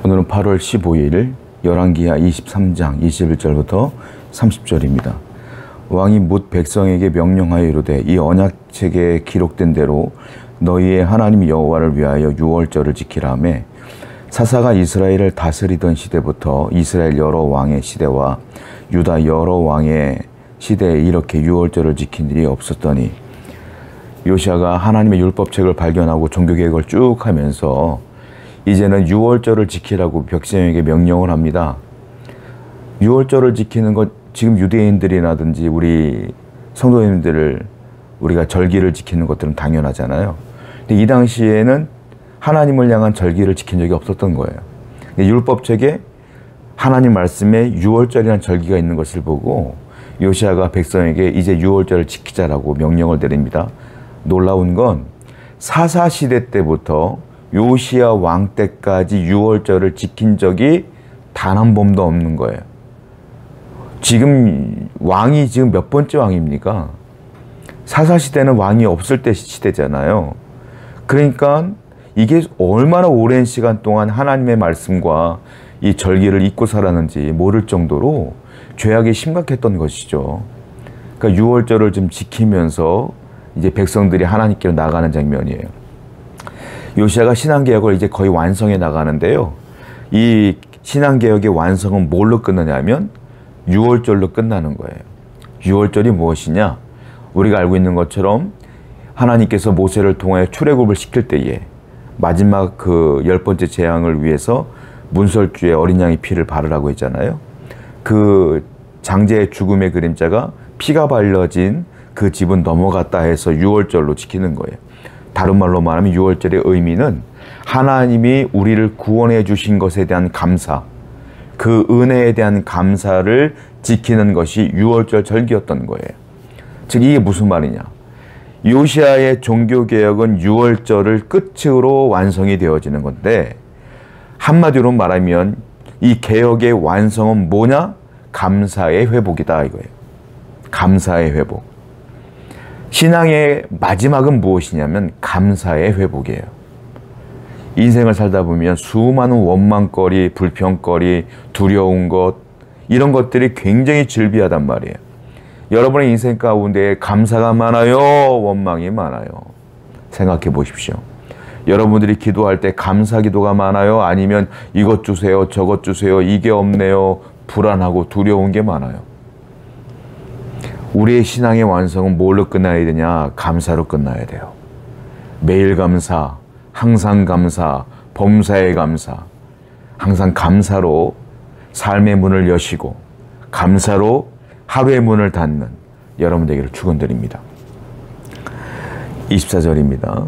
오늘은 8월 15일 열왕기하 23장 21절부터 30절입니다. 왕이 뭇 백성에게 명령하여 이르되 이 언약책에 기록된 대로 너희의 하나님 여호와를 위하여 유월절을 지키라 하며 사사가 이스라엘을 다스리던 시대부터 이스라엘 여러 왕의 시대와 유다 여러 왕의 시대에 이렇게 유월절을 지킨 일이 없었더니 요시아가 하나님의 율법책을 발견하고 종교개혁을 쭉 하면서 이제는 유월절을 지키라고 백성에게 명령을 합니다. 유월절을 지키는 것, 지금 유대인들이라든지 우리 성도님들을 우리가 절기를 지키는 것들은 당연하잖아요. 근데 이 당시에는 하나님을 향한 절기를 지킨 적이 없었던 거예요. 율법책에 하나님 말씀에 유월절이라는 절기가 있는 것을 보고 요시아가 백성에게 이제 유월절을 지키자라고 명령을 내립니다. 놀라운 건 사사시대 때부터 요시아 왕 때까지 유월절을 지킨 적이 단 한 번도 없는 거예요. 지금 왕이 지금 몇 번째 왕입니까? 사사시대는 왕이 없을 때 시대잖아요. 그러니까 이게 얼마나 오랜 시간 동안 하나님의 말씀과 이 절기를 잊고 살았는지 모를 정도로 죄악이 심각했던 것이죠. 그러니까 유월절을 좀 지키면서 이제 백성들이 하나님께로 나가는 장면이에요. 요시아가 신앙개혁을 이제 거의 완성해 나가는데요. 이 신앙개혁의 완성은 뭘로 끝나냐면 유월절로 끝나는 거예요. 유월절이 무엇이냐? 우리가 알고 있는 것처럼 하나님께서 모세를 통하여 출애굽을 시킬 때에 마지막 그 10번째 재앙을 위해서 문설주에 어린 양의 피를 바르라고 했잖아요. 그 장제의 죽음의 그림자가 피가 발려진 그 집은 넘어갔다 해서 유월절로 지키는 거예요. 다른 말로 말하면 유월절의 의미는 하나님이 우리를 구원해 주신 것에 대한 감사, 그 은혜에 대한 감사를 지키는 것이 유월절 절기였던 거예요. 즉 이게 무슨 말이냐? 요시아의 종교개혁은 유월절을 끝으로 완성이 되어지는 건데 한마디로 말하면 이 개혁의 완성은 뭐냐? 감사의 회복이다 이거예요. 감사의 회복. 신앙의 마지막은 무엇이냐면 감사의 회복이에요. 인생을 살다 보면 수많은 원망거리, 불평거리, 두려운 것 이런 것들이 굉장히 즐비하단 말이에요. 여러분의 인생 가운데 감사가 많아요? 원망이 많아요? 생각해 보십시오. 여러분들이 기도할 때 감사 기도가 많아요? 아니면 이것 주세요, 저것 주세요, 이게 없네요, 불안하고 두려운 게 많아요? 우리의 신앙의 완성은 뭘로 끝나야 되냐? 감사로 끝나야 돼요. 매일 감사, 항상 감사, 범사에 감사. 항상 감사로 삶의 문을 여시고 감사로 하루의 문을 닫는 여러분 되기를 축원드립니다. 24절입니다.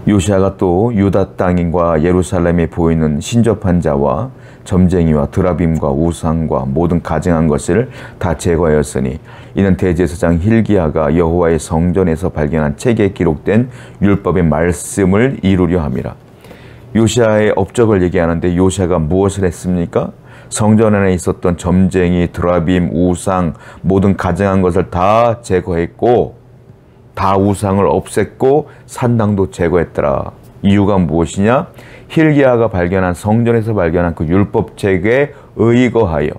요시아가 또 유다 땅과 예루살렘에 보이는 신접한 자와 점쟁이와 드라빔과 우상과 모든 가증한 것을 다 제거하였으니 이는 대제사장 hil기야가 여호와의 성전에서 발견한 책에 기록된 율법의 말씀을 이루려 함이라. 요시아의 업적을 얘기하는데 요시아가 무엇을 했습니까? 성전 안에 있었던 점쟁이, 드라빔, 우상 모든 가증한 것을 다 제거했고 다 우상을 없앴고 산당도 제거했더라. 이유가 무엇이냐? hil기야가 발견한 성전에서 발견한 그 율법책에 의거하여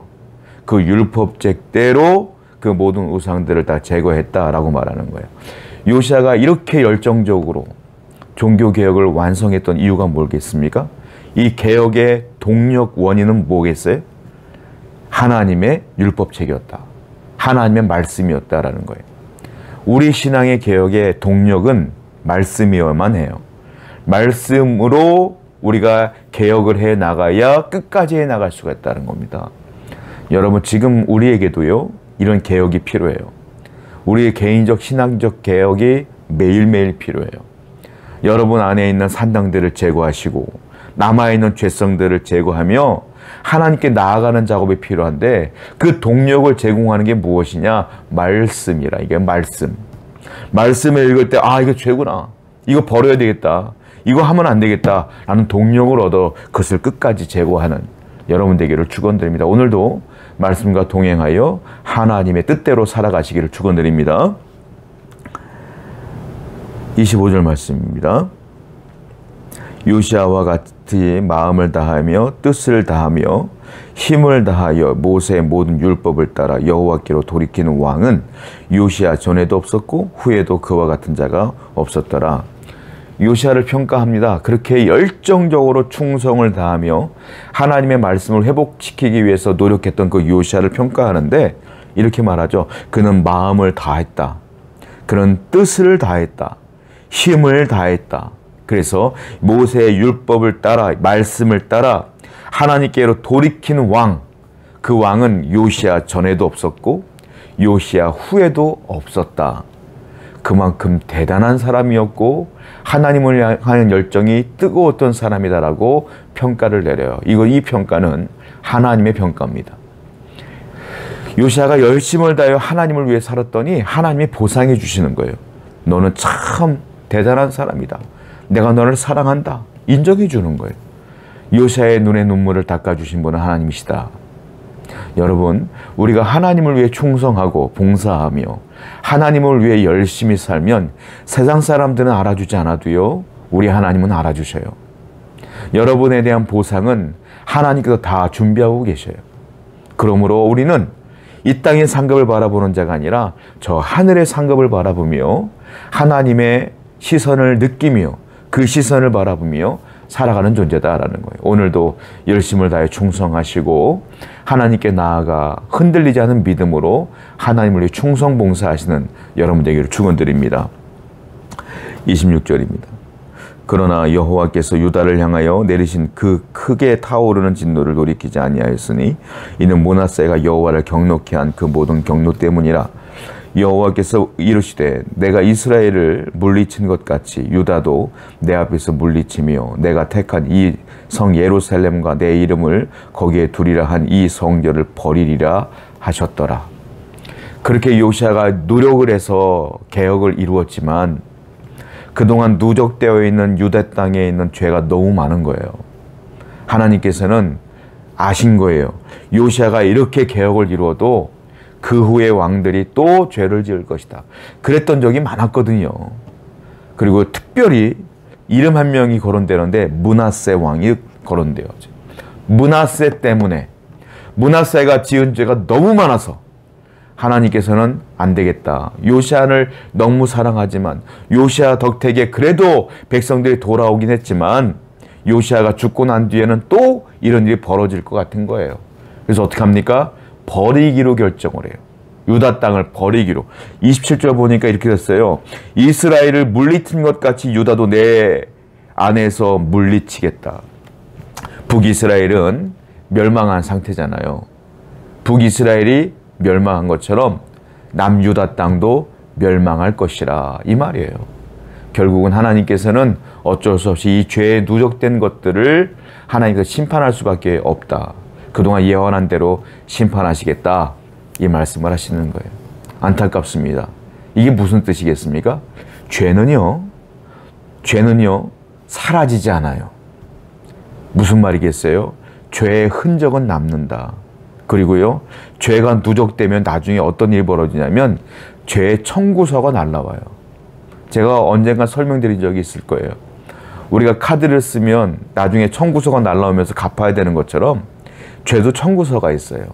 그 율법책대로 그 모든 우상들을 다 제거했다라고 말하는 거예요. 요시아가 이렇게 열정적으로 종교개혁을 완성했던 이유가 뭐겠습니까? 이 개혁의 동력 원인은 뭐겠어요? 하나님의 율법책이었다. 하나님의 말씀이었다라는 거예요. 우리 신앙의 개혁의 동력은 말씀이어야만 해요. 말씀으로 우리가 개혁을 해 나가야 끝까지 해 나갈 수가 있다는 겁니다. 여러분 지금 우리에게도요 이런 개혁이 필요해요. 우리의 개인적 신앙적 개혁이 매일매일 필요해요. 여러분 안에 있는 산당들을 제거하시고 남아있는 죄성들을 제거하며 하나님께 나아가는 작업이 필요한데 그 동력을 제공하는 게 무엇이냐? 말씀이라. 이게 말씀. 말씀을 읽을 때 아 이거 죄구나. 이거 버려야 되겠다. 이거 하면 안 되겠다. 라는 동력을 얻어 그것을 끝까지 제거하는 여러분 되기를 축원드립니다. 오늘도 말씀과 동행하여 하나님의 뜻대로 살아가시기를 축원드립니다. 25절 말씀입니다. 요시아와 같은 같이 마음을 다하며 뜻을 다하며 힘을 다하여 모세의 모든 율법을 따라 여호와께로 돌이키는 왕은 요시야 전에도 없었고 후에도 그와 같은 자가 없었더라. 요시야를 평가합니다. 그렇게 열정적으로 충성을 다하며 하나님의 말씀을 회복시키기 위해서 노력했던 그 요시야를 평가하는데 이렇게 말하죠. 그는 마음을 다했다. 그는 뜻을 다했다. 힘을 다했다. 그래서 모세의 율법을 따라 말씀을 따라 하나님께로 돌이키는 왕, 그 왕은 요시야 전에도 없었고 요시야 후에도 없었다. 그만큼 대단한 사람이었고 하나님을 향한 열정이 뜨거웠던 사람이다라고 평가를 내려요. 이 평가는 하나님의 평가입니다. 요시야가 열심을 다하여 하나님을 위해 살았더니 하나님이 보상해 주시는 거예요. 너는 참 대단한 사람이다. 내가 너를 사랑한다. 인정해 주는 거예요. 요시야의 눈에 눈물을 닦아주신 분은 하나님이시다. 여러분, 우리가 하나님을 위해 충성하고 봉사하며 하나님을 위해 열심히 살면 세상 사람들은 알아주지 않아도요, 우리 하나님은 알아주셔요. 여러분에 대한 보상은 하나님께서 다 준비하고 계셔요. 그러므로 우리는 이 땅의 상급을 바라보는 자가 아니라 저 하늘의 상급을 바라보며 하나님의 시선을 느끼며 그 시선을 바라보며 살아가는 존재다라는 거예요. 오늘도 열심을 다해 충성하시고 하나님께 나아가 흔들리지 않은 믿음으로 하나님을 위해 충성 봉사하시는 여러분 되기를 축원드립니다. 26절입니다. 그러나 여호와께서 유다를 향하여 내리신 그 크게 타오르는 진노를 돌이키지 아니하였으니 이는 므낫세가 여호와를 경노케 한 그 모든 경노 때문이라. 여호와께서 이르시되 내가 이스라엘을 물리친 것 같이 유다도 내 앞에서 물리치며 내가 택한 이 성 예루살렘과 내 이름을 거기에 두리라 한 이 성전을 버리리라 하셨더라. 그렇게 요시야가 노력을 해서 개혁을 이루었지만 그동안 누적되어 있는 유다 땅에 있는 죄가 너무 많은 거예요. 하나님께서는 아신 거예요. 요시야가 이렇게 개혁을 이루어도 그 후에 왕들이 또 죄를 지을 것이다. 그랬던 적이 많았거든요. 그리고 특별히 이름 한 명이 거론되는데 므낫세 왕이 거론돼요. 므낫세 때문에 므낫세가 지은 죄가 너무 많아서 하나님께서는 안 되겠다. 요시야를 너무 사랑하지만 요시야 덕택에 그래도 백성들이 돌아오긴 했지만 요시야가 죽고 난 뒤에는 또 이런 일이 벌어질 것 같은 거예요. 그래서 어떻게 합니까? 버리기로 결정을 해요. 유다 땅을 버리기로. 27절 보니까 이렇게 됐어요. 이스라엘을 물리친 것 같이 유다도 내 안에서 물리치겠다. 북이스라엘은 멸망한 상태잖아요. 북이스라엘이 멸망한 것처럼 남유다 땅도 멸망할 것이라 이 말이에요. 결국은 하나님께서는 어쩔 수 없이 이 죄에 누적된 것들을 하나님께서 심판할 수밖에 없다. 그동안 예언한 대로 심판하시겠다. 이 말씀을 하시는 거예요. 안타깝습니다. 이게 무슨 뜻이겠습니까? 죄는요 사라지지 않아요. 무슨 말이겠어요? 죄의 흔적은 남는다. 그리고요, 죄가 누적되면 나중에 어떤 일이 벌어지냐면 죄의 청구서가 날라와요. 제가 언젠가 설명드린 적이 있을 거예요. 우리가 카드를 쓰면 나중에 청구서가 날라오면서 갚아야 되는 것처럼 죄도 청구서가 있어요.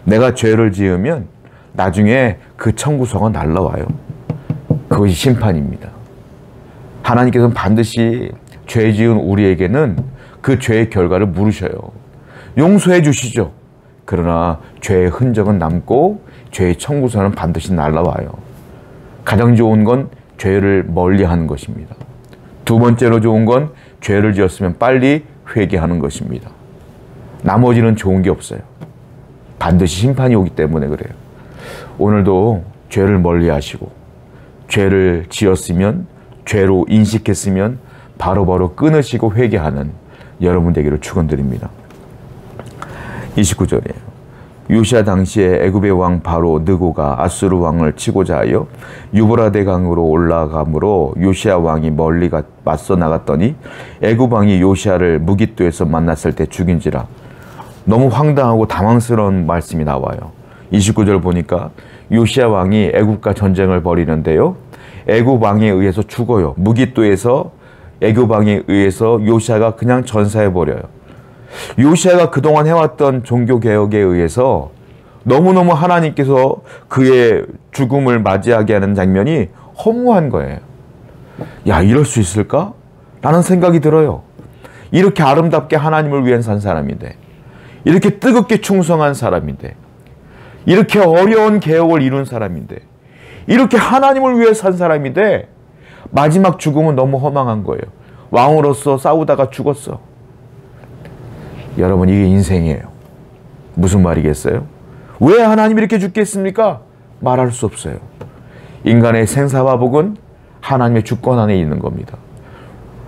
내가 죄를 지으면 나중에 그 청구서가 날라와요. 그것이 심판입니다. 하나님께서는 반드시 죄 지은 우리에게는 그 죄의 결과를 물으셔요. 용서해 주시죠. 그러나 죄의 흔적은 남고 죄의 청구서는 반드시 날라와요. 가장 좋은 건 죄를 멀리하는 것입니다. 두 번째로 좋은 건 죄를 지었으면 빨리 회개하는 것입니다. 나머지는 좋은 게 없어요. 반드시 심판이 오기 때문에 그래요. 오늘도 죄를 멀리하시고 죄를 지었으면 죄로 인식했으면 바로바로 끊으시고 회개하는 여러분 되기를 축원드립니다. 29절이에요. 요시야 당시에 애굽의 왕 바로 느고가 아수르 왕을 치고자 하여 유브라데 강으로 올라가므로 요시야 왕이 멀리 맞서 나갔더니 애굽 왕이 요시야를 무깃도에서 만났을 때 죽인지라. 너무 황당하고 당황스러운 말씀이 나와요. 29절 보니까 요시야 왕이 애굽과 전쟁을 벌이는데요, 애굽 왕에 의해서 죽어요. 무깃도에서 애교방에 의해서 요시아가 그냥 전사해버려요. 요시아가 그동안 해왔던 종교개혁에 의해서 너무너무 하나님께서 그의 죽음을 맞이하게 하는 장면이 허무한 거예요. 야, 이럴 수 있을까? 라는 생각이 들어요. 이렇게 아름답게 하나님을 위해 산 사람인데, 이렇게 뜨겁게 충성한 사람인데, 이렇게 어려운 개혁을 이룬 사람인데, 이렇게 하나님을 위해 산 사람인데 마지막 죽음은 너무 허망한 거예요. 왕으로서 싸우다가 죽었어. 여러분, 이게 인생이에요. 무슨 말이겠어요? 왜 하나님이 이렇게 죽겠습니까? 말할 수 없어요. 인간의 생사화복은 하나님의 주권 안에 있는 겁니다.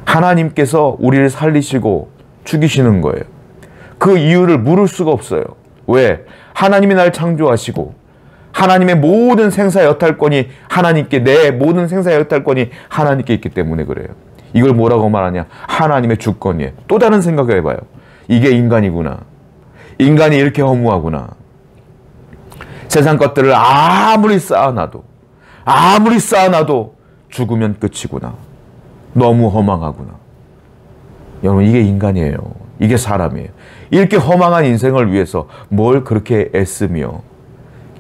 하나님께서 우리를 살리시고 죽이시는 거예요. 그 이유를 물을 수가 없어요. 왜? 하나님이 날 창조하시고 하나님의 모든 생사 여탈권이 하나님께, 내 모든 생사 여탈권이 하나님께 있기 때문에 그래요. 이걸 뭐라고 말하냐? 하나님의 주권이에요. 또 다른 생각을 해봐요. 이게 인간이구나. 인간이 이렇게 허무하구나. 세상 것들을 아무리 쌓아놔도 죽으면 끝이구나. 너무 허망하구나. 여러분, 이게 인간이에요. 이게 사람이에요. 이렇게 허망한 인생을 위해서 뭘 그렇게 애쓰며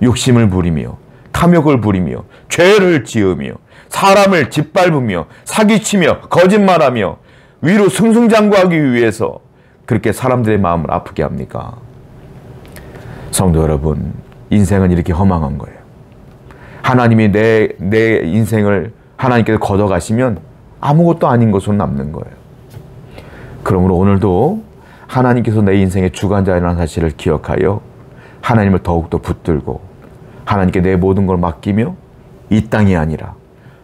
욕심을 부리며 탐욕을 부리며 죄를 지으며 사람을 짓밟으며 사기치며 거짓말하며 위로 승승장구하기 위해서 그렇게 사람들의 마음을 아프게 합니까? 성도 여러분, 인생은 이렇게 허망한 거예요. 하나님이 내 인생을 하나님께서 걷어가시면 아무것도 아닌 것으로 남는 거예요. 그러므로 오늘도 하나님께서 내 인생의 주관자라는 사실을 기억하여 하나님을 더욱더 붙들고 하나님께 내 모든 걸 맡기며 이 땅이 아니라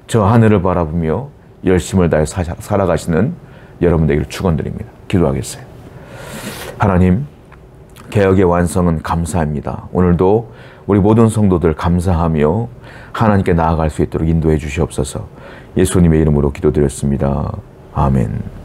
저 하늘을 바라보며 열심을 다해 살아가시는 여러분 되기를 축원드립니다. 기도하겠어요. 하나님, 개혁의 완성은 감사합니다. 오늘도 우리 모든 성도들 감사하며 하나님께 나아갈 수 있도록 인도해 주시옵소서. 예수님의 이름으로 기도드렸습니다. 아멘.